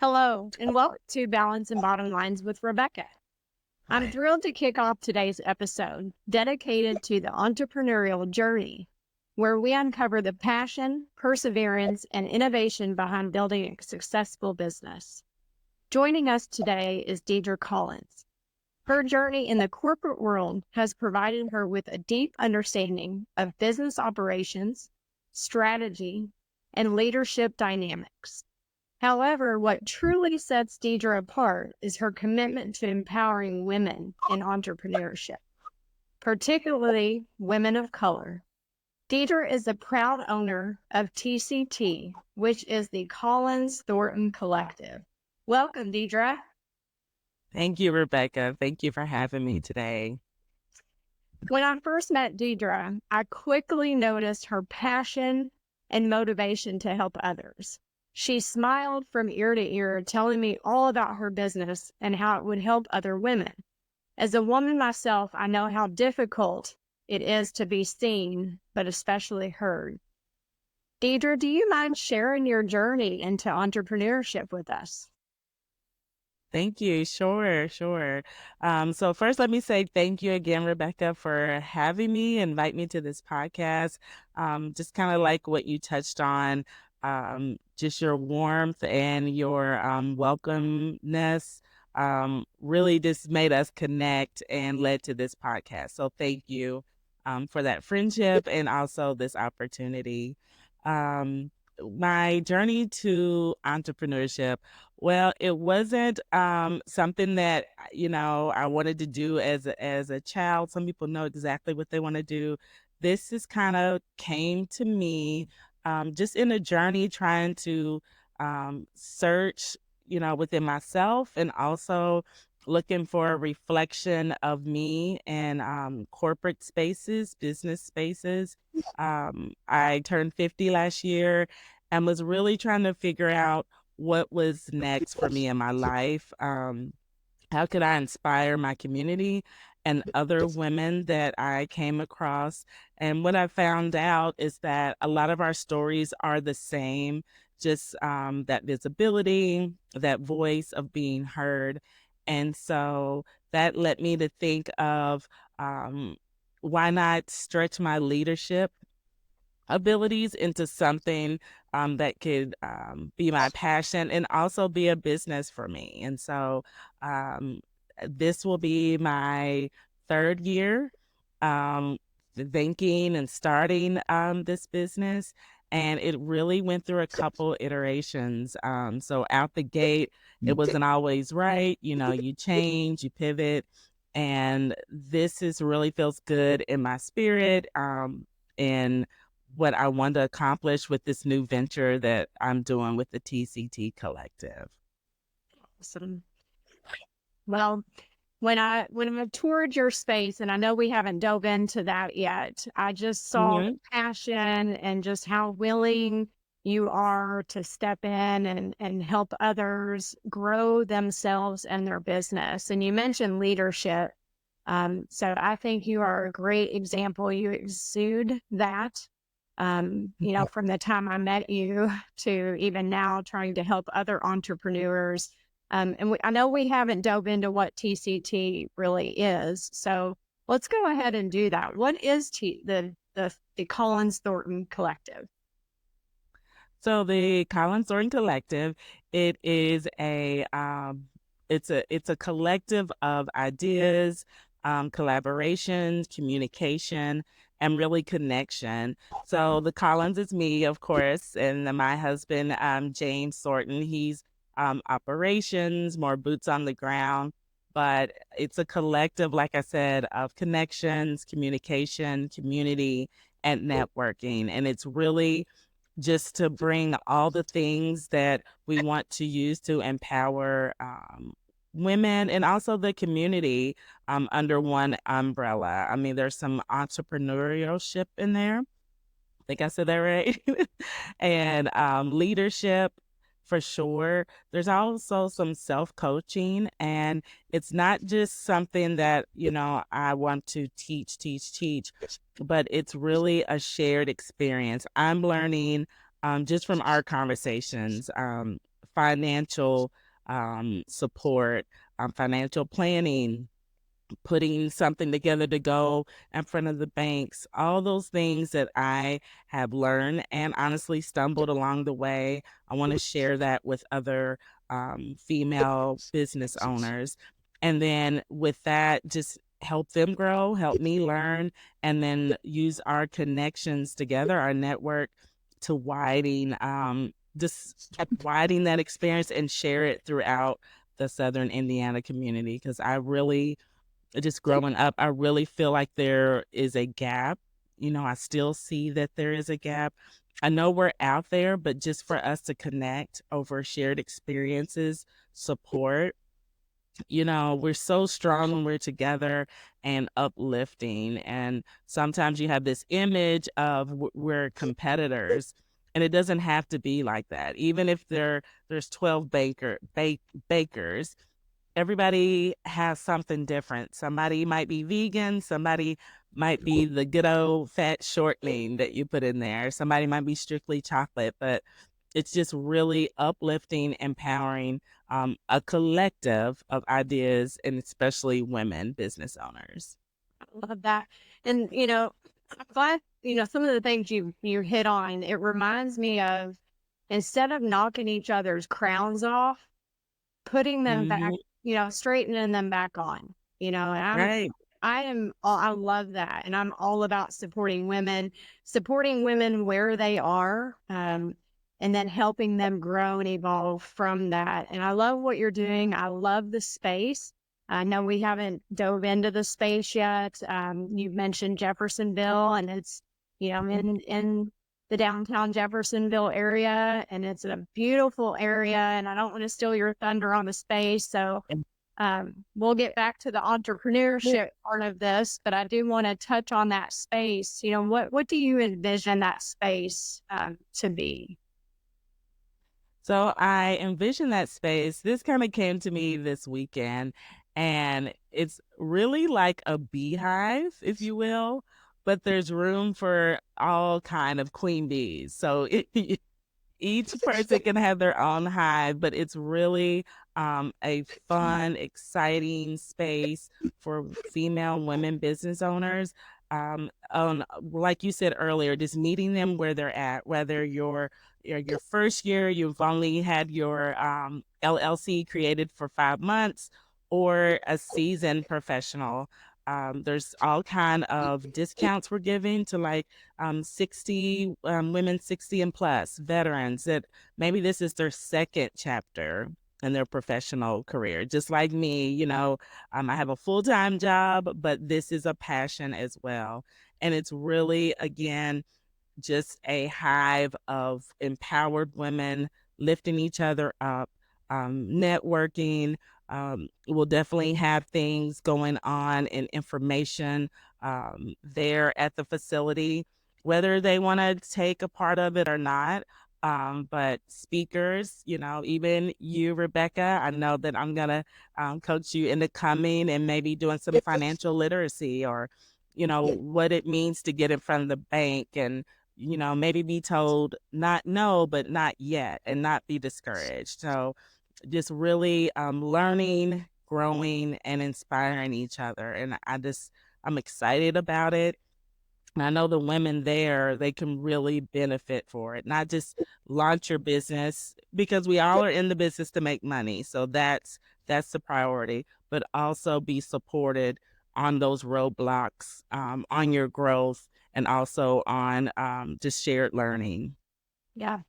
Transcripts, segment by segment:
Hello, and welcome to Balance and Bottom Lines with Rebecca. I'm Hi. thrilled to kick off today's episode dedicated to the entrepreneurial journey, where we uncover the passion, perseverance, and innovation behind building a successful business. Joining us today is Deidra Collins. Her journey in the corporate world has provided her with a deep understanding of business operations, strategy, and leadership dynamics. However, what truly sets Deidra apart is her commitment to empowering women in entrepreneurship, particularly women of color. Deidra is the proud owner of TCT, which is the Collins Thornton Collective. Welcome, Deidra. Thank you, Rebecca. Thank you for having me today. When I first met Deidra, I quickly noticed her passion and motivation to help others. She smiled from ear to ear, telling me all about her business and how it would help other women. As a woman myself, I know how difficult it is to be seen, but especially heard. Deidra, do you mind sharing your journey into entrepreneurship with us? Thank you. Sure. So first, let me say thank you again, Rebecca, for having me, invite me to this podcast. Just kind of like what you touched on, just your warmth and your welcomeness really just made us connect and led to this podcast. So thank you for that friendship and also this opportunity. Um, my journey to entrepreneurship, well, it wasn't something that I wanted to do as a child. Some people know exactly what they want to do. This just kind of came to me just in a journey trying to search, within myself and also looking for a reflection of me in corporate spaces, business spaces. I turned 50 last year and was really trying to figure out what was next for me in my life. How could I inspire my community and other women that I came across? And what I found out is that a lot of our stories are the same, just that visibility, that voice of being heard. And so that led me to think of why not stretch my leadership abilities into something that could be my passion and also be a business for me. And so um, this will be my third year um, thinking and starting this business. And it really went through a couple iterations. So out the gate, it wasn't always right. You change, you pivot. And this is really feels good in my spirit. And what I want to accomplish with this new venture that I'm doing with the TCT Collective. Awesome. Well, when I toured your space, and I know we haven't dove into that yet, I just saw the Hmm. passion and just how willing you are to step in and help others grow themselves and their business. And you mentioned leadership. So I think you are a great example. You exude that, from the time I met you to even now trying to help other entrepreneurs. I know we haven't dove into what TCT really is. So let's go ahead and do that. What is the Collins Thornton Collective? So the Colin Thornton Collective, it is a collective of ideas, collaborations, communication, and really connection. So the Collins is me, of course, and then my husband, James Thornton. He's operations, more boots on the ground. But it's a collective, like I said, of connections, communication, community, and networking. And it's really just to bring all the things that we want to use to empower women and also the community under one umbrella. I mean, there's some entrepreneurship in there. I think I said that right. And leadership for sure. There's also some self coaching, and it's not just something that, I want to teach, but it's really a shared experience. I'm learning just from our conversations. financial support, financial planning, putting something together to go in front of the banks, all those things that I have learned and honestly stumbled along the way. I want to share that with other female business owners. And then with that, just help them grow, help me learn, and then use our connections together, our network to widen that experience and share it throughout the Southern Indiana community. Because I really, just growing up, I really feel like there is a gap. I still see that there is a gap. I know we're out there, but just for us to connect over shared experiences, support, we're so strong when we're together and uplifting. And sometimes you have this image of we're competitors, and it doesn't have to be like that. Even if there's 12 bakers, everybody has something different. Somebody might be vegan, somebody might be the good old fat shortening that you put in there. Somebody might be strictly chocolate, but it's just really uplifting, empowering, a collective of ideas, and especially women business owners. I love that. And, I'm glad, some of the things you hit on, it reminds me of, instead of knocking each other's crowns off, putting them back, Hmm. straightening them back on, and Right. I love that. And I'm all about supporting women where they are, and then helping them grow and evolve from that. And I love what you're doing. I love the space. I know we haven't dove into the space yet. You've mentioned Jeffersonville, and it's, in the downtown Jeffersonville area, and it's a beautiful area. And I don't want to steal your thunder on the space, so we'll get back to the entrepreneurship part of this, but I do want to touch on that space. What do you envision that space to be? So I envision that space. This kind of came to me this weekend, and it's really like a beehive, if you will, but there's room for all kind of queen bees. So each person can have their own hive, but it's really a fun, exciting space for female women business owners. Like you said earlier, just meeting them where they're at, whether your first year, you've only had your LLC created for 5 months, or a seasoned professional. There's all kind of discounts we're giving to, like, 60 women 60 and plus, veterans that maybe this is their second chapter in their professional career. Just like me, I have a full-time job, but this is a passion as well. And it's really, again, just a hive of empowered women lifting each other up, networking. We'll definitely have things going on and information there at the facility, whether they want to take a part of it or not. But speakers, even you, Rebecca, I know that I'm going to coach you into coming and maybe doing some financial literacy, or, what it means to get in front of the bank, and maybe be told not no, but not yet, and not be discouraged. So just really learning, growing, and inspiring each other. And I'm excited about it. And I know the women there, they can really benefit for it. Not just launch your business, because we all are in the business to make money. So that's the priority, but also be supported on those roadblocks, on your growth, and also on just shared learning. Yeah.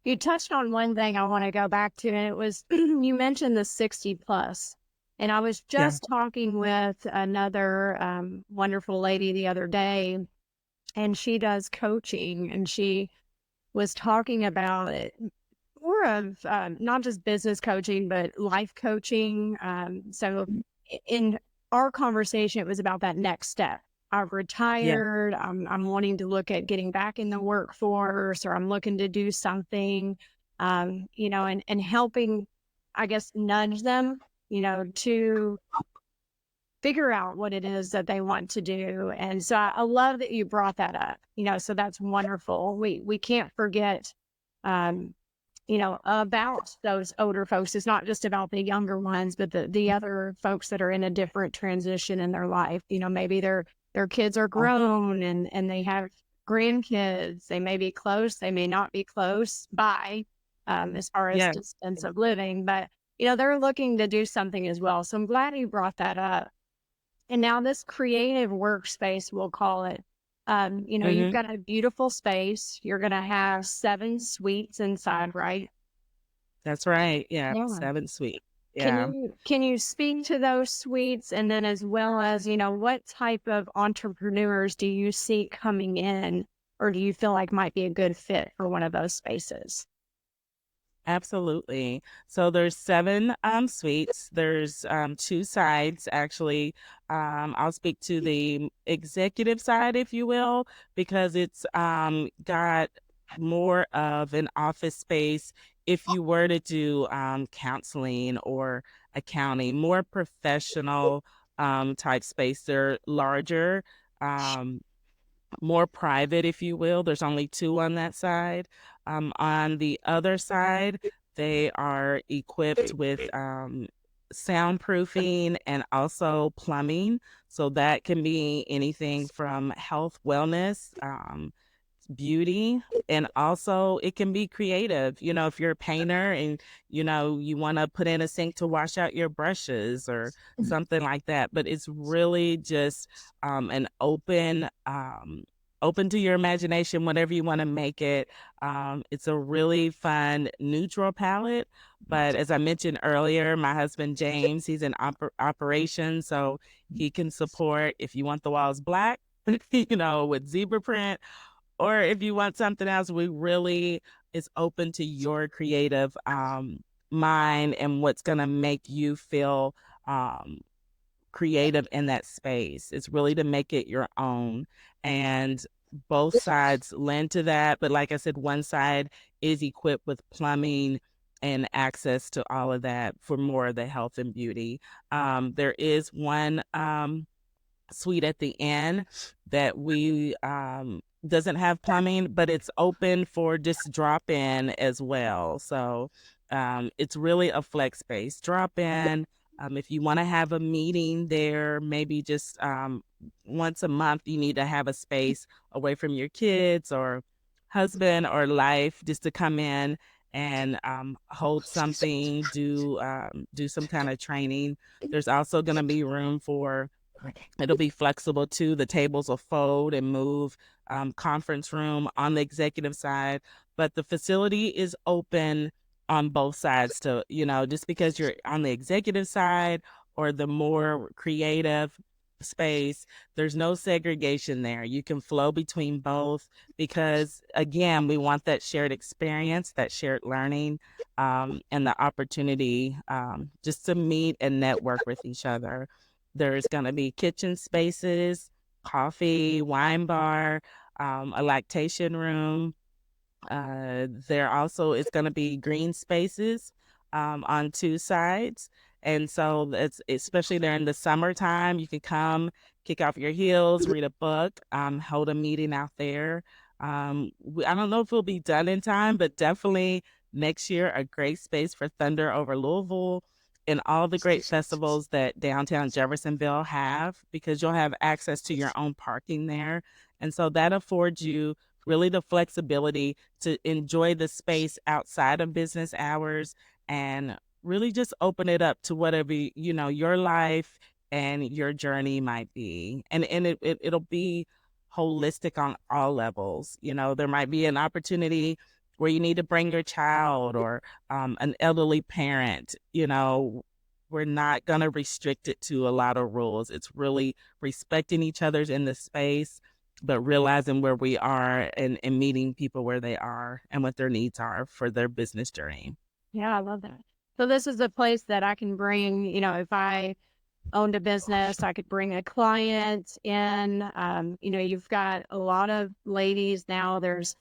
You touched on one thing I want to go back to, and it was you mentioned the 60 plus. And I was Yeah. just talking with another wonderful lady the other day, and she does coaching, and she was talking about it more of not just business coaching, but life coaching. So in our conversation, it was about that next step. I've Yeah. retired. I'm wanting to look at getting back in the workforce, or I'm looking to do something, and helping, I guess, nudge them, to figure out what it is that they want to do. And so I love that you brought that up, so that's wonderful. We can't forget, um, about those older folks. It's not just about the younger ones, but the other folks that are in a different transition in their life. Maybe their kids are grown and they have grandkids. They may be close, they may not be close by, as far as Yes. distance of living, but they're looking to do something as well. So I'm glad you brought that up. And now this creative workspace, we'll call it. You've Hmm. got a beautiful space. You're going to have 7 suites inside, right? That's right. Yeah. Yeah. 7 suite. Can Yeah. you speak to those suites, and then as well as, what type of entrepreneurs do you see coming in, or do you feel like might be a good fit for one of those spaces? Absolutely. So there's 7 suites. There's 2 sides actually. I'll speak to the executive side, if you will, because it's got more of an office space. If you were to do counseling or accounting, more professional type space. They're larger. Um, more private, if you will. There's only 2 on that side. On the other side, they are equipped with soundproofing and also plumbing. So that can be anything from health, wellness, beauty, and also it can be creative. If you're a painter and you want to put in a sink to wash out your brushes or something like that. But it's really just an open to your imagination, whatever you want to make it. It's a really fun neutral palette. But as I mentioned earlier, my husband James, he's in operations, so he can support if you want the walls black, with zebra print, or if you want something else. We really is open to your creative mind and what's going to make you feel creative in that space. It's really to make it your own. And both sides lend to that. But like I said, one side is equipped with plumbing and access to all of that for more of the health and beauty. There is one suite at the end that we doesn't have plumbing, but it's open for just drop in as well. So it's really a flex space. Drop in. If you want to have a meeting there, maybe just once a month, you need to have a space away from your kids or husband or life, just to come in and hold something, do some kind of training. There's also going to be room for, it'll be flexible too. The tables will fold and move. Conference room on the executive side, but the facility is open on both sides to, just because you're on the executive side or the more creative space, there's no segregation there. You can flow between both because, again, we want that shared experience, that shared learning, and the opportunity just to meet and network with each other. There's going to be kitchen spaces, coffee, wine bar, a lactation room. There also is going to be green spaces on 2 sides. And so it's especially during the summertime, you can come, kick off your heels, read a book, hold a meeting out there. I don't know if it'll be done in time, but definitely next year, a great space for Thunder over Louisville and all the great festivals that downtown Jeffersonville have, because you'll have access to your own parking there. And so that affords you really the flexibility to enjoy the space outside of business hours and really just open it up to whatever, your life and your journey might be. And it'll be holistic on all levels. There might be an opportunity where you need to bring your child or an elderly parent. We're not going to restrict it to a lot of rules. It's really respecting each other's in the space, but realizing where we are and meeting people where they are and what their needs are for their business journey. Yeah, I love that. So this is a place that I can bring, if I owned a business, I could bring a client in. You've got a lot of ladies now. There's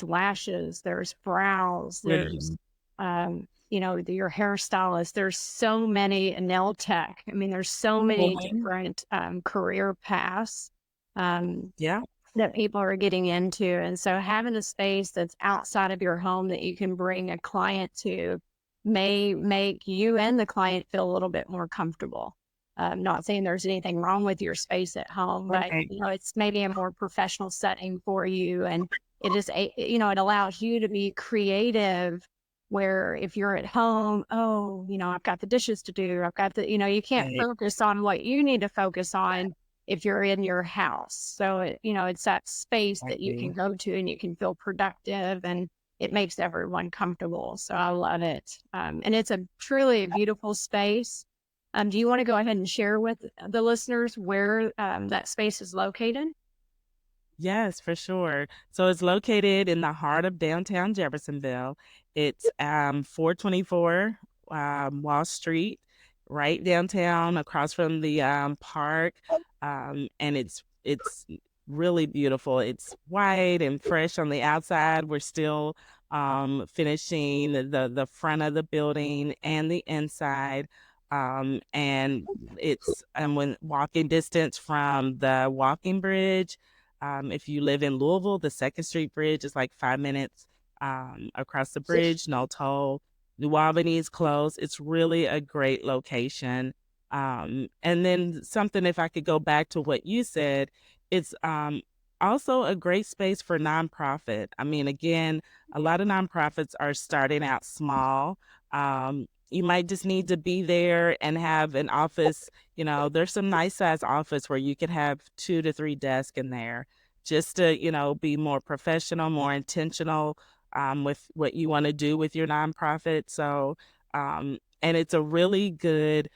lashes, there's brows, there's your hairstylist. There's so many nail tech. I mean, there's so many different career paths. Um, Yeah. that people are getting into. And so having a space that's outside of your home that you can bring a client to may make you and the client feel a little bit more comfortable. Not saying there's anything wrong with your space at home, but Right. it's maybe a more professional setting for you, and it is it allows you to be creative. Where if you're at home, oh, I've got the dishes to do, I've got you can't Right. focus on what you need to focus on if you're in your house. So it's that space that you can Exactly. go to and you can feel productive, and it makes everyone comfortable. So I love it. And it's a truly a beautiful space. Do you want to go ahead and share with the listeners where that space is located? Yes, for sure. So it's located in the heart of downtown Jeffersonville. It's 424 Wall Street, right downtown, across from the park. And it's really beautiful. It's white and fresh on the outside. We're still finishing the front of the building and the inside. And it's when walking distance from the walking bridge. If you live in Louisville, the Second Street Bridge is like 5 minutes across the bridge, no toll. New Albany is close. It's really a great location. And then something, if I could go back to what you said, it's also a great space for nonprofit. I mean, again, a lot of nonprofits are starting out small. You might just need to be there and have an office. There's some nice size office where you could have 2 to 3 desks in there just to, be more professional, more intentional with what you want to do with your nonprofit. So, and it's a really good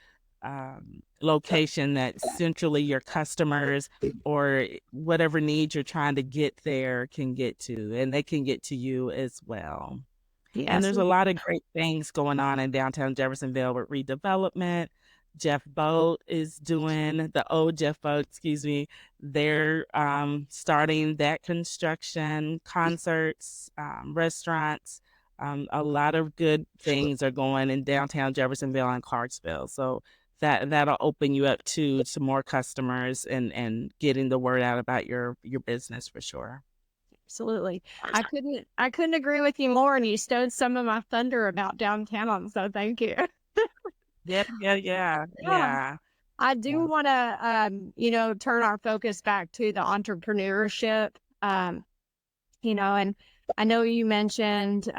location that centrally your customers or whatever needs you're trying to get there can get to, and they can get to you as well. And Yes. there's a lot of great things going on in downtown Jeffersonville with redevelopment. Jeff Boat is doing the old Jeff Boat, excuse me. They're starting that construction, concerts, restaurants. A lot of good things are going in downtown Jeffersonville and Clarksville. So that'll open you up to more customers and getting the word out about your business for sure. Absolutely. I couldn't agree with you more, and you stole some of my thunder about downtown, so thank you. Yeah, yeah, yeah, Yeah. yeah. I do Yeah. want to, turn our focus back to the entrepreneurship. And I know you mentioned,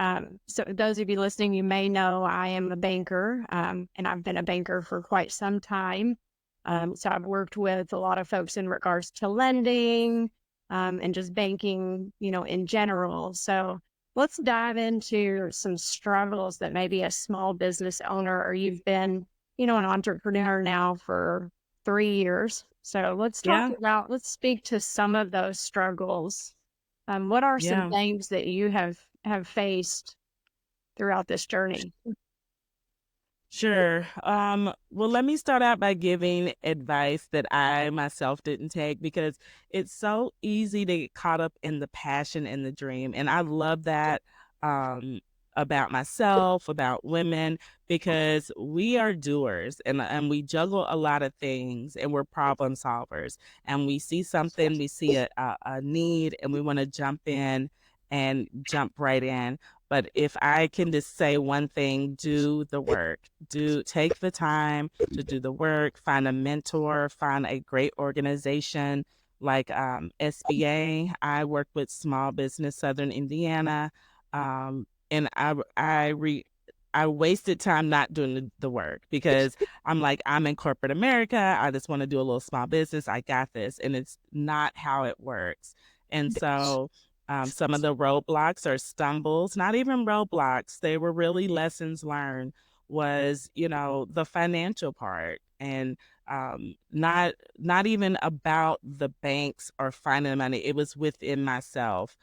so those of you listening, you may know I am a banker, and I've been a banker for quite some time. So I've worked with a lot of folks in regards to lending, and just banking, in general. So let's dive into some struggles that maybe a small business owner, or you've been, an entrepreneur now for 3 years. So Yeah, let's speak to some of those struggles. What are some yeah. things that you have faced throughout this journey? Sure. Well, let me start out by giving advice that I myself didn't take because it's so easy to get caught up in the passion and the dream. And I love that um, about myself, about women, because we are doers and we juggle a lot of things and we're problem solvers. And we see something, we see a need, and we want to jump in and jump right in. But if I can just say one thing, do the work. Take the time to do the work, find a mentor, find a great organization like SBA. I work with Small Business Southern Indiana. And I wasted time not doing the work because I'm like, I'm in corporate America. I just want to do a little small business. I got this. And it's not how it works. And so some of the roadblocks or stumbles, not even roadblocks, they were really lessons learned was, the financial part and not even about the banks or finding the money. It was within myself.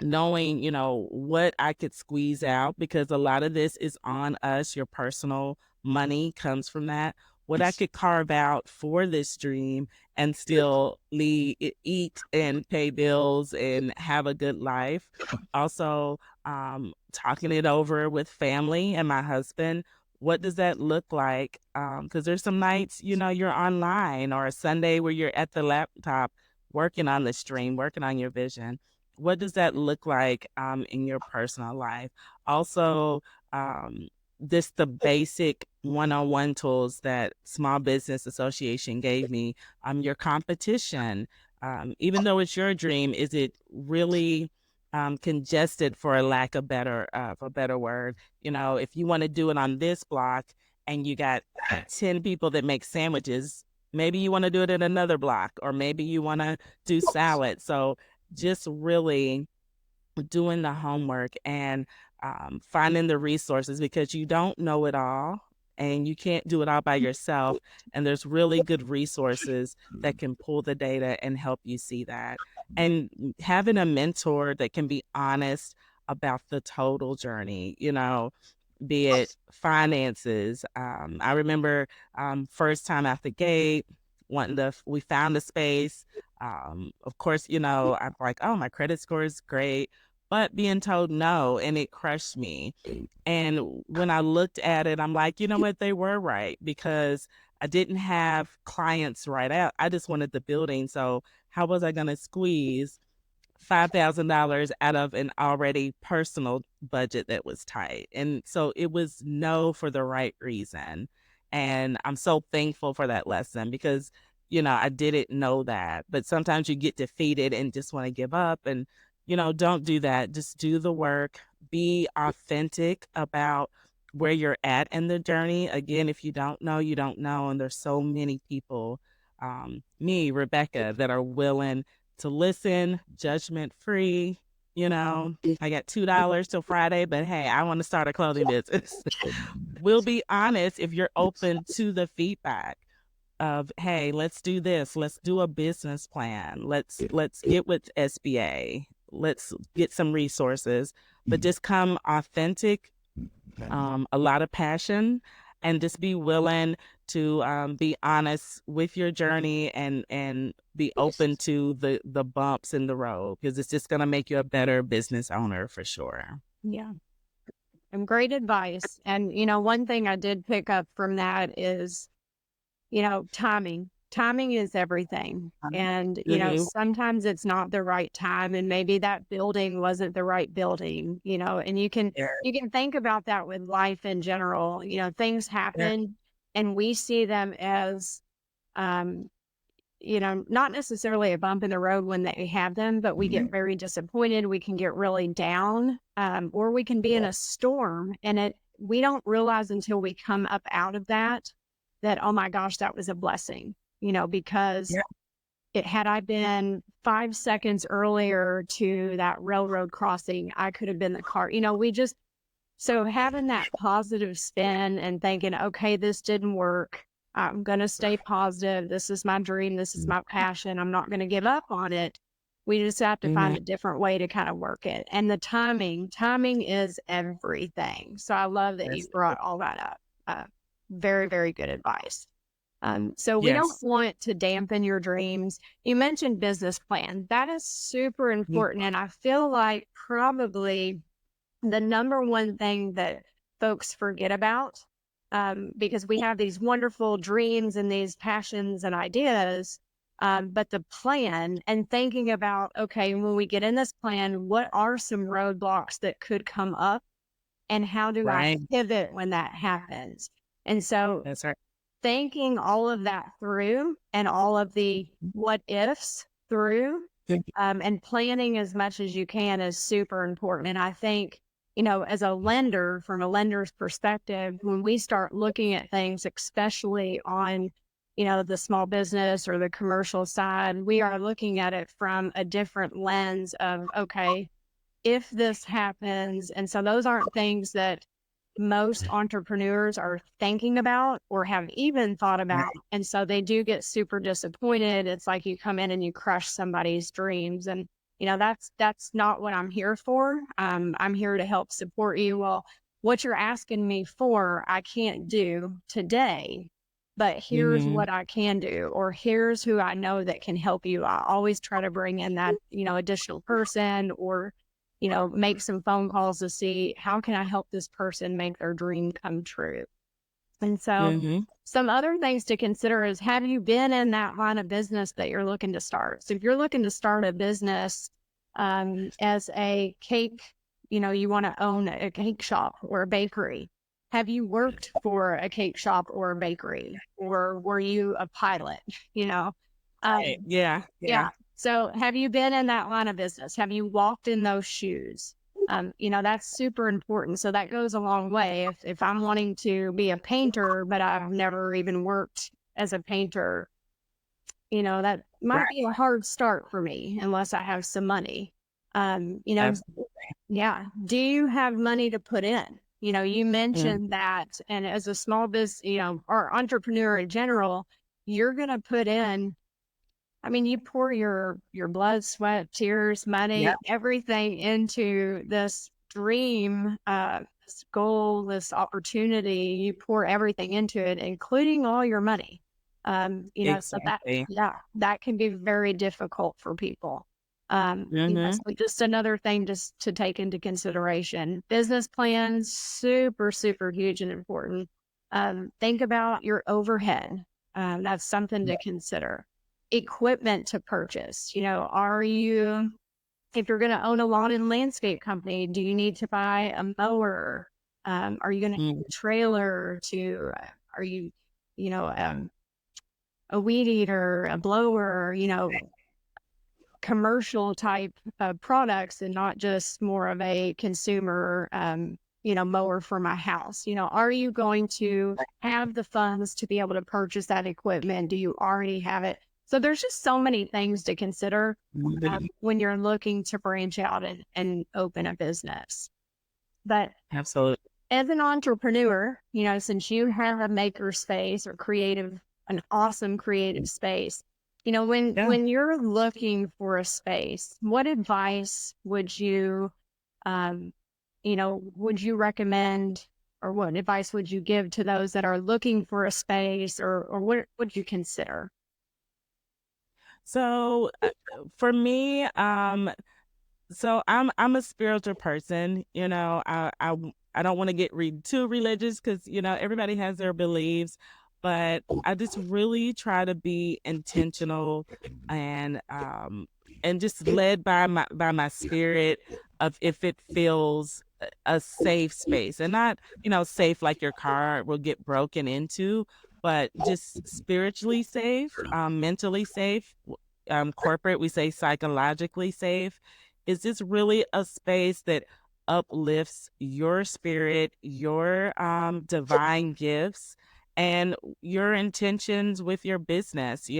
Knowing, what I could squeeze out because a lot of this is on us. Your personal money comes from that. What I could carve out for this dream and still eat and pay bills and have a good life. Also, talking it over with family and my husband. What does that look like? Because there's some nights, you're online or a Sunday where you're at the laptop working on this dream, working on your vision. What does that look like in your personal life? Also, um, this the basic one-on-one tools that Small Business Association gave me. Your competition, even though it's your dream, is it really congested, for a lack of for a better word? You know, if you want to do it on this block and you got 10 people that make sandwiches, maybe you want to do it in another block, or maybe you want to do salad. So just really doing the homework and finding the resources, because you don't know it all and you can't do it all by yourself. And there's really good resources that can pull the data and help you see that. And having a mentor that can be honest about the total journey, you know, be it finances. I remember first time out the gate, we found the space. Of course, you know, I'm like, oh, my credit score is great, but being told no, and it crushed me. And when I looked at it, I'm like, you know what, they were right, because I didn't have clients right out. I just wanted the building. So how was I going to squeeze $5,000 out of an already personal budget that was tight? And so it was no for the right reason. And I'm so thankful for that lesson, because, you know, I didn't know that. But sometimes you get defeated and just want to give up. And, you know, don't do that. Just do the work, be authentic about where you're at in the journey. Again, if you don't know, you don't know. And there's so many people, me, Rebecca, that are willing to listen, judgment free. You know, I got $2 till Friday, but hey, I want to start a clothing business. We'll be honest if you're open to the feedback of, hey, let's do this. Let's do a business plan. Let's get with SBA. Let's get some resources, but just come authentic, a lot of passion, and just be willing to be honest with your journey, and be open to the bumps in the road, because it's just going to make you a better business owner for sure. Yeah. And great advice. And, you know, one thing I did pick up from that is, you know, timing. Timing is everything. And, you know, Mhm. sometimes it's not the right time, and maybe that building wasn't the right building, you know, and Yeah. you can think about that with life in general. You know, things Yeah. happen and we see them as, um, you know, not necessarily a bump in the road when they have them, but we get very disappointed. We can get really down, or we can be in a storm, and we don't realize until we come up out of that, oh my gosh, that was a blessing, you know, because Yeah. had I been 5 seconds earlier to that railroad crossing, I could have been the car, you know, so having that positive spin and thinking, okay, this didn't work. I'm going to stay positive. This is my dream. This is my passion. I'm not going to give up on it. We just have to Mhm. find a different way to kind of work it. And the timing is everything. So I love that you Yes. brought all that up. Very, very good advice. So we don't Yes. want to dampen your dreams. You mentioned business plan. That is super Mhm. important. And I feel like probably the number one thing that folks forget about, because we have these wonderful dreams and these passions and ideas, but the plan and thinking about, okay, when we get in this plan, what are some roadblocks that could come up, and how do I Right. pivot when that happens? And so That's right. thinking all of that through and all of the what ifs through, and planning as much as you can is super important. And I think, you know, as a lender, from a lender's perspective, when we start looking at things, especially on, you know, the small business or the commercial side, we are looking at it from a different lens of, okay, if this happens. And so those aren't things that most entrepreneurs are thinking about or have even thought about. And so they do get super disappointed. It's like you come in and you crush somebody's dreams. And, you know, that's not what I'm here for. I'm here to help support you. Well, what you're asking me for, I can't do today, but here's Mhm. what I can do, or here's who I know that can help you. I always try to bring in that, you know, additional person, or, you know, make some phone calls to see how can I help this person make their dream come true. And so Mm-hmm. some other things to consider is, have you been in that line of business that you're looking to start? So if you're looking to start a business as a cake, you want to own a cake shop or a bakery. Have you worked for a cake shop or a bakery, or were you a pilot? You know, Right. um, Yeah. Yeah. yeah. So have you been in that line of business? Have you walked in those shoes? That's super important. So that goes a long way. If I'm wanting to be a painter, but I've never even worked as a painter, that might Right. be a hard start for me unless I have some money. Um, you know, Absolutely. yeah. Do you have money to put in? You Mm, mentioned that, and as a small business, or entrepreneur in general, you're going to put in, you pour your blood, sweat, tears, yeah. money, everything into this dream, this goal, this opportunity. You pour everything into it, including all your money. So that, Exactly. yeah, that can be very difficult for people. Mm-hmm. So just another thing just to take into consideration. Business plans, super, super huge and important. Think about your overhead. That's something to consider. Equipment to purchase. If you're going to own a lawn and landscape company, do you need to buy a mower? Are you going to Mm, have a trailer to, are you, you know, um, a weed eater, a blower, commercial type products, and not just more of a consumer, mower for my house. Are you going to have the funds to be able to purchase that equipment? Do you already have it? So there's just so many things to consider mhm. when you're looking to branch out and open a business. But Absolutely. as an entrepreneur, since you have a maker space or an awesome creative space, when Yeah. you're looking for a space, what advice um, would you recommend, or what advice would you give to those that are looking for a space, or what would you consider? So for me, so I'm a spiritual person. I don't want to get too religious because everybody has their beliefs, but I just really try to be intentional and just led by my spirit of if it feels a safe space, and not safe like your car will get broken into, but just spiritually safe, mentally safe, corporate we say psychologically safe. Is this really a space that uplifts your spirit, your divine gifts, and your intentions with your business? Is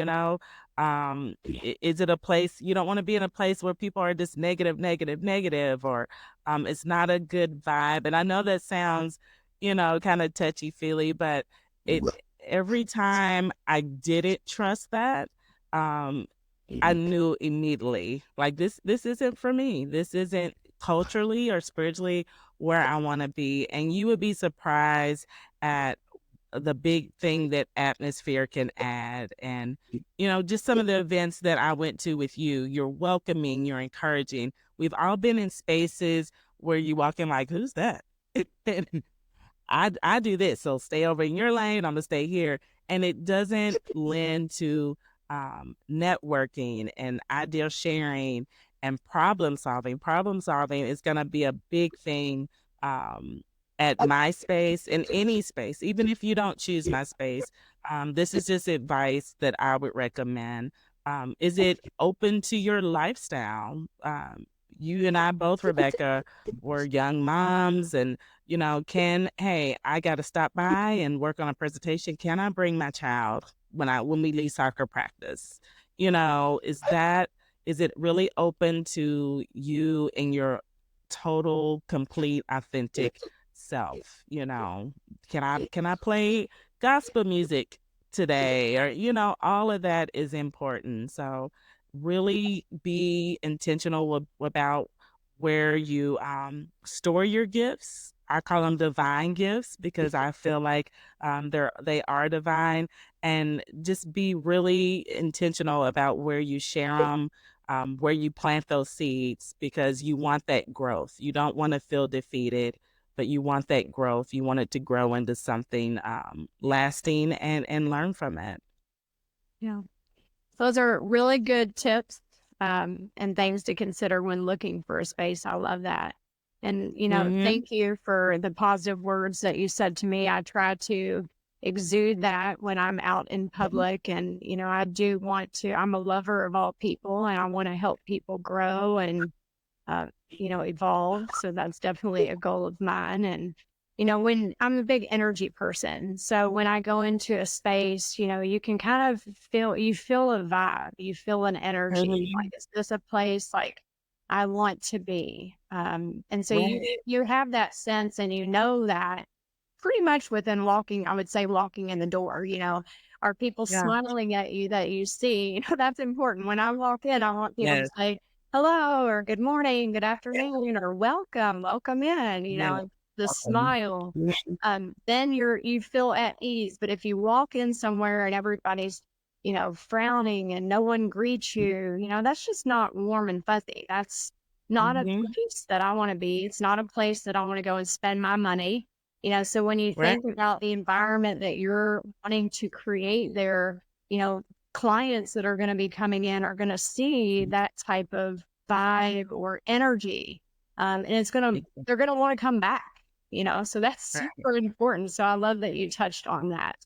it a place you don't want to be in a place where people are just negative, negative, negative, or it's not a good vibe? And I know that sounds, kind of touchy feely, but it every time I didn't trust that, um, I knew immediately, like this isn't for me. This isn't culturally or spiritually where I want to be. And you would be surprised at the big thing that atmosphere can add. And just some of the events that I went to with you, you're welcoming, you're encouraging. We've all been in spaces where you walk in like, who's that? And I do this, so stay over in your lane. I'm gonna stay here, and it doesn't lend to networking and idea sharing and problem solving. Problem solving is gonna be a big thing um, at my space, in any space, even if you don't choose my space. This is just advice that I would recommend. Is it open to your lifestyle? You and I both, Rebecca, were young moms, and hey, I got to stop by and work on a presentation. Can I bring my child when we leave soccer practice? Is it really open to you and your total, complete, authentic self? Can I play gospel music today? Or all of that is important. So really be intentional about where you store your gifts. I call them divine gifts because I feel like they are divine, and just be really intentional about where you share them, where you plant those seeds, because you want that growth. You don't want to feel defeated but you want that growth. You want it to grow into something lasting and learn from it. Yeah. Those are really good tips and things to consider when looking for a space. I love that. And, Hmm. thank you for the positive words that you said to me. I try to exude that when I'm out in public. And, I do want to, I'm a lover of all people and I want to help people grow and uh, evolve. So that's definitely a goal of mine. And, when I'm a big energy person, so when I go into a space, you can kind of you feel a vibe, you feel an energy. Like, Hmm. is this a place like I want to be? And so Right. you have that sense and that pretty much within walking, I would say walking in the door, are people Yeah. smiling at you that you see? That's important. When I walk in, I want people to Yes. say, hello or good morning, good afternoon, or welcome in, Yes. the smile. Mhm. Then you feel at ease. But if you walk in somewhere and everybody's, frowning and no one greets you, that's just not warm and fuzzy. That's not a Mhm. place that I want to be. It's not a place that I want to go and spend my money. So when you Right. think about the environment that you're wanting to create there, clients that are going to be coming in are going to see that type of vibe or energy. And they're going to want to come back, so that's Right. super important. So I love that you touched on that.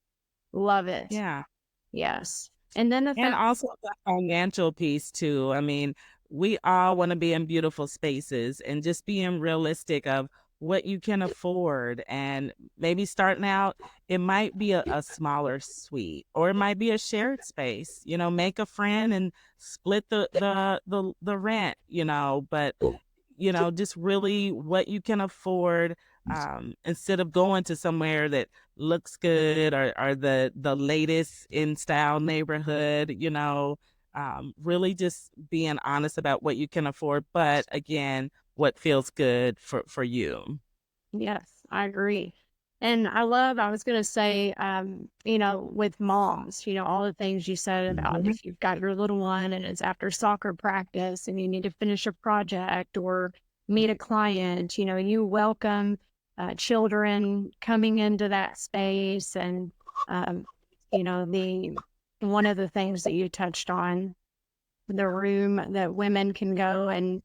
Love it. Yeah. Yes. And then the And fact, also the financial piece too. I mean, we all want to be in beautiful spaces and just being realistic of what you can afford. And maybe starting out, it might be a smaller suite or it might be a shared space. Make a friend and split the rent, but just really what you can afford, instead of going to somewhere that looks good or the latest in style neighborhood, really just being honest about what you can afford, but again, what feels good for you. yes, I agree. And I was going to say, with moms, all the things you said about Mhm. if you've got your little one and it's after soccer practice and you need to finish a project or meet a client, you welcome children coming into that space. And, um, one of the things that you touched on, the room that women can go and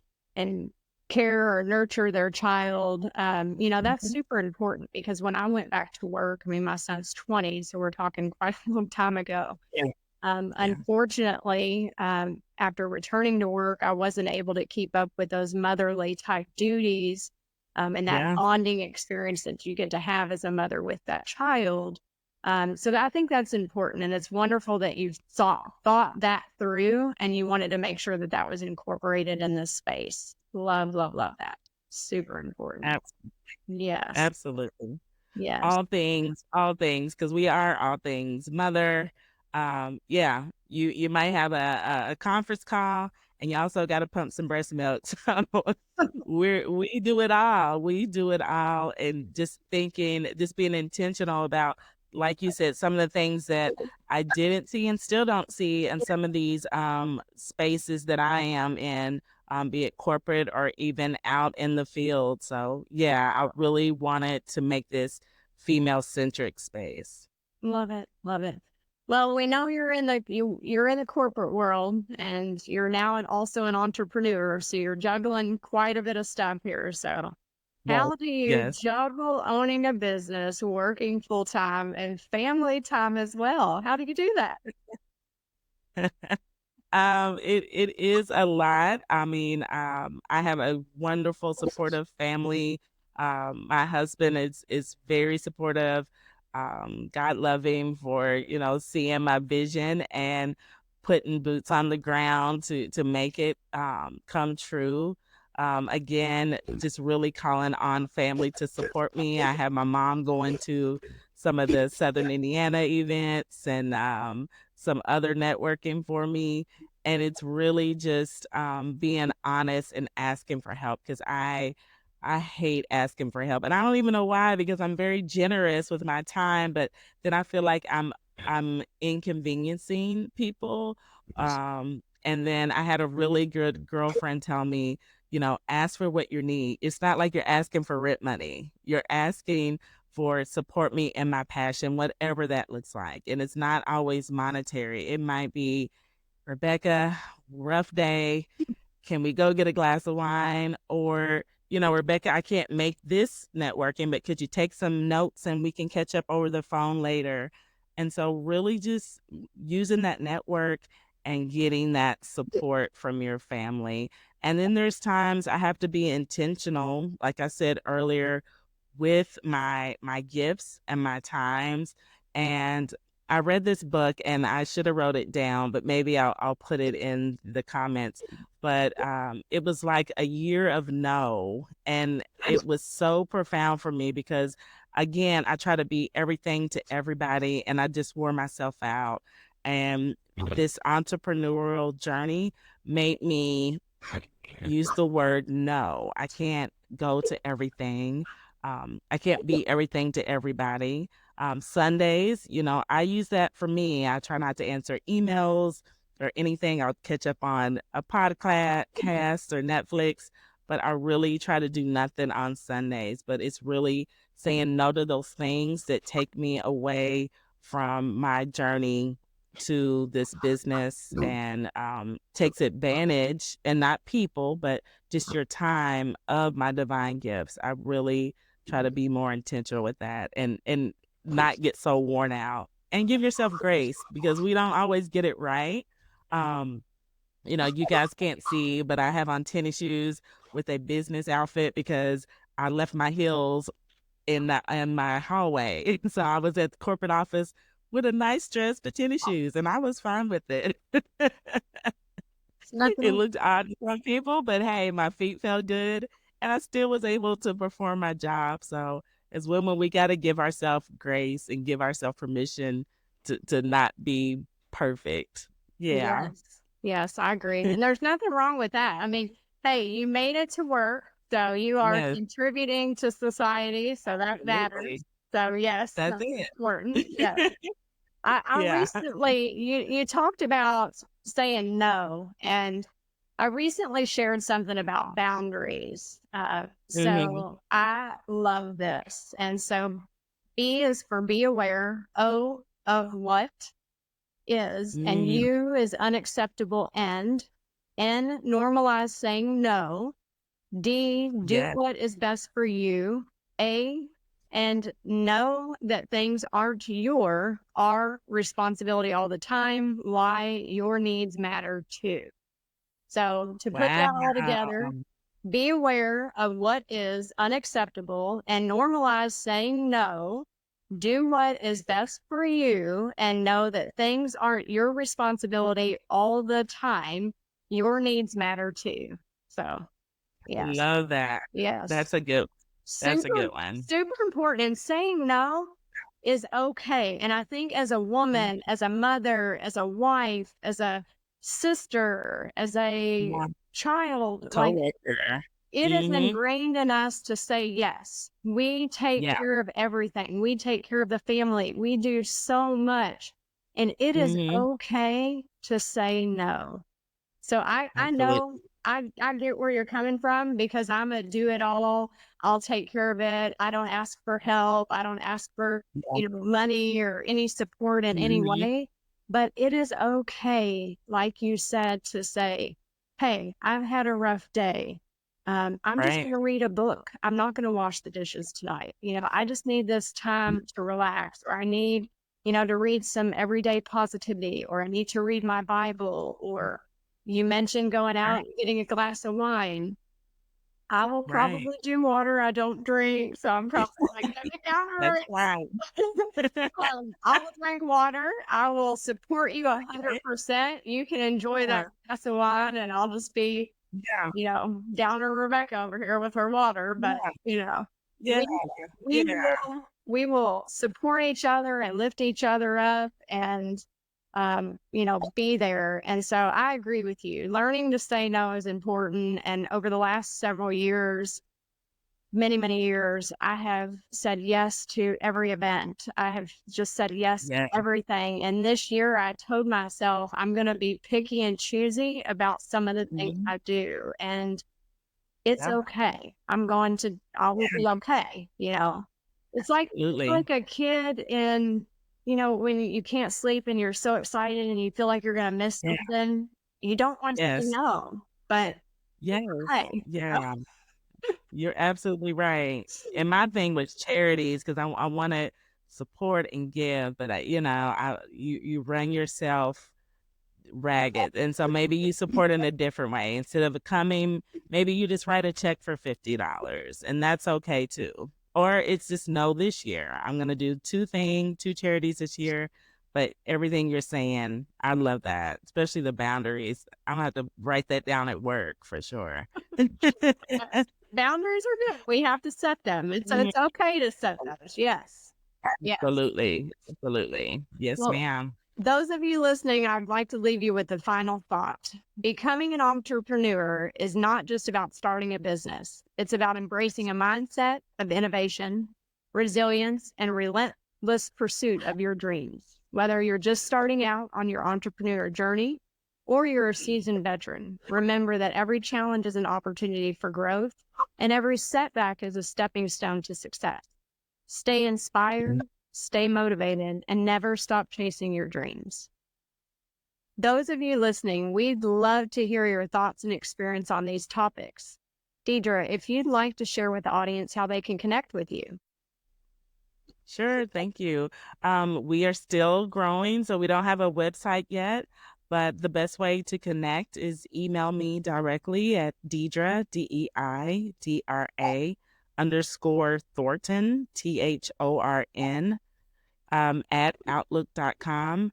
care or nurture their child. That's Mhm. super important because when I went back to work, I mean, my son's 20, so we're talking quite a long time ago. Yeah. Yeah. Unfortunately, after returning to work, I wasn't able to keep up with those motherly type duties, and that Yeah. bonding experience that you get to have as a mother with that child. I think that's important, and it's wonderful that you thought that through, and you wanted to make sure that that was incorporated in this space. Love, love, love that. Super important. Ab- Yes, Absolutely. yes. All things, because we are all things. Mother, yeah, you might have a conference call, and you also got to pump some breast milk. So we do it all. We do it all, and just being intentional about, like you said, some of the things that I didn't see and still don't see in some of these spaces that I am in, be it corporate or even out in the field. So yeah, I really wanted to make this female centric space. Love it, love it. Well, we know you're in the corporate world and you're now also an entrepreneur, so you're juggling quite a bit of stuff here. So, Yes. how do you Yes. juggle owning a business, working full time, and family time as well? How do you do that? It is a lot. I mean, I have a wonderful, supportive family. My husband is very supportive. God love him for seeing my vision and putting boots on the ground to make it come true. Again, just really calling on family to support me. I have my mom going to some of the Southern Indiana events and some other networking for me, and it's really just being honest and asking for help, because I hate asking for help, and I don't even know why, because I'm very generous with my time, but then I feel like I'm inconveniencing people. And then I had a really good girlfriend tell me, ask for what you need. It's not like you're asking for rent money. You're asking for support me in my passion, whatever that looks like. And it's not always monetary. It might be, Rebecca, rough day. Can we go get a glass of wine? Or, Rebecca, I can't make this networking, but could you take some notes and we can catch up over the phone later? And so really just using that network and getting that support from your family. And then there's times I have to be intentional, like I said earlier, with my gifts and my times. And I read this book and I should have wrote it down, but maybe I'll put it in the comments. But it was like a year of no, and it was so profound for me because, again, I try to be everything to everybody, and I just wore myself out. And this entrepreneurial journey made me use the word no. I can't go to everything. I can't be everything to everybody. Sundays, I use that for me. I try not to answer emails or anything. I'll catch up on a podcast or Netflix, but I really try to do nothing on Sundays. But it's really saying no to those things that take me away from my journey to this business and takes advantage, and not people, but just your time, of my divine gifts. I really try to be more intentional with that and not get so worn out, and give yourself grace because we don't always get it right. Um, you guys can't see, but I have on tennis shoes with a business outfit because I left my heels in my hallway. So I was at the corporate office with a nice dress but tennis shoes, and I was fine with it. It Nothing. looked odd to some people, but hey, my feet felt good, and I still was able to perform my job. So as women, we got to give ourselves grace and give ourselves permission to not be perfect. Yeah. Yes. Yes, I agree. And there's nothing wrong with that. I mean, hey, you made it to work, so you are Yes. contributing to society, so that matters. Absolutely. So yes, That's that's it. important. Yes. I Yeah. recently you talked about saying no, and I recently shared something about boundaries. Hmm. So I love this. And so B is for be aware. O of what is, and Mm, U is unacceptable end. N, normalize saying no. D, do yeah. what is best for you. A, and know that things aren't your our responsibility all the time. Why your needs matter too. So to put Wow. that all together, be aware of what is unacceptable and normalize saying no. Do what is best for you and know that things aren't your responsibility all the time. Your needs matter too. So, yes, Love that. yes. That's a good that's a Super, good one. super important. And saying no is okay. And I think as a Mhm. woman, as a mother, as a wife, as a sister, as a Yeah. child, like Coworker. it is Mhm. ingrained in us to say yes. We take Yeah. care of everything. We take care of the family. We do so much. And it is Mhm. okay to say no. So I know Absolutely. I get where you're coming from because I'm a do it all. I'll take care of it. I don't ask for help. I don't ask for, Yeah. money or any support in any Mhm. way. But it is okay, like you said, to say, hey, I've had a rough day. I'm just Right. going to read a book. I'm not going to wash the dishes tonight. I just need this time to relax, or I need, to read some everyday positivity, or I need to read my Bible, or you mentioned going out Right. and getting a glass of wine. I will Right. probably do water. I don't drink, so I'm probably like, let me counter That's it. right. I will drink water. I will support you Okay. 100%. You can enjoy Yeah. that glass of wine, and I'll just be, Yeah. downer Rebecca over here with her water. But Yeah. Yeah. we we Yeah. will support each other and lift each other up, and be there. And so I agree with you. Learning to say no is important. And over the last several years, many, many years, I have said yes to every event. I have just said yes to Yeah. everything. And this year I told myself I'm going to be picky and choosy about some of the things Mhm. I do. And It's Yep. okay. I will be okay, you know? It's Absolutely. like a kid in, when you can't sleep and you're so excited and you feel like you're gonna miss Yeah. something, you don't want to say Yes. no, but Yes. hey. Yeah. You're absolutely right. And my thing with charities, because I want to support and give, but you run yourself ragged, and so maybe you support in a different way. Instead of coming, maybe you just write a check for $50, and that's okay too. Or it's just no, this year I'm gonna do two charities this year. But everything you're saying, I love that, especially the boundaries. I'm gonna have to write that down at work for sure. Yes. Boundaries are good. We have to set them. It's okay to set those. Yes. Yes. Absolutely. Absolutely. Yes, Well, ma'am. those of you listening, I'd like to leave you with a final thought. Becoming an entrepreneur is not just about starting a business. It's about embracing a mindset of innovation, resilience, and relentless pursuit of your dreams. Whether you're just starting out on your entrepreneur journey or you're a seasoned veteran, remember that every challenge is an opportunity for growth and every setback is a stepping stone to success. Stay inspired, stay motivated, and never stop chasing your dreams. Those of you listening, we'd love to hear your thoughts and experience on these topics. Deidra, if you'd like to share with the audience how they can connect with you. Sure, thank you. We are still growing, so we don't have a website yet, but the best way to connect is email me directly at Deidra, Deidra underscore Thornton, Thorn, at outlook.com.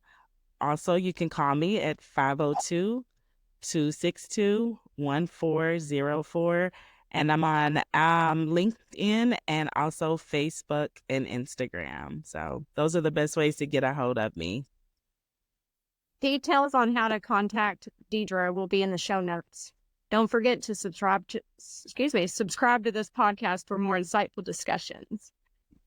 Also, you can call me at 502-262-1404. And I'm on LinkedIn and also Facebook and Instagram. So those are the best ways to get a hold of me. Details on how to contact Deidra will be in the show notes. Don't forget to subscribe to this podcast for more insightful discussions.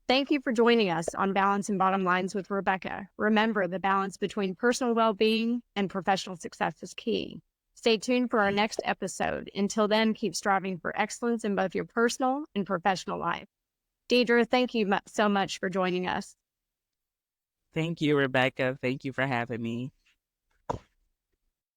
Thank you for joining us on Balance and Bottom Lines with Rebecca. Remember, the balance between personal well-being and professional success is key. Stay tuned for our next episode. Until then, keep striving for excellence in both your personal and professional life. Deidra, thank you so much for joining us. Thank you, Rebecca. Thank you for having me.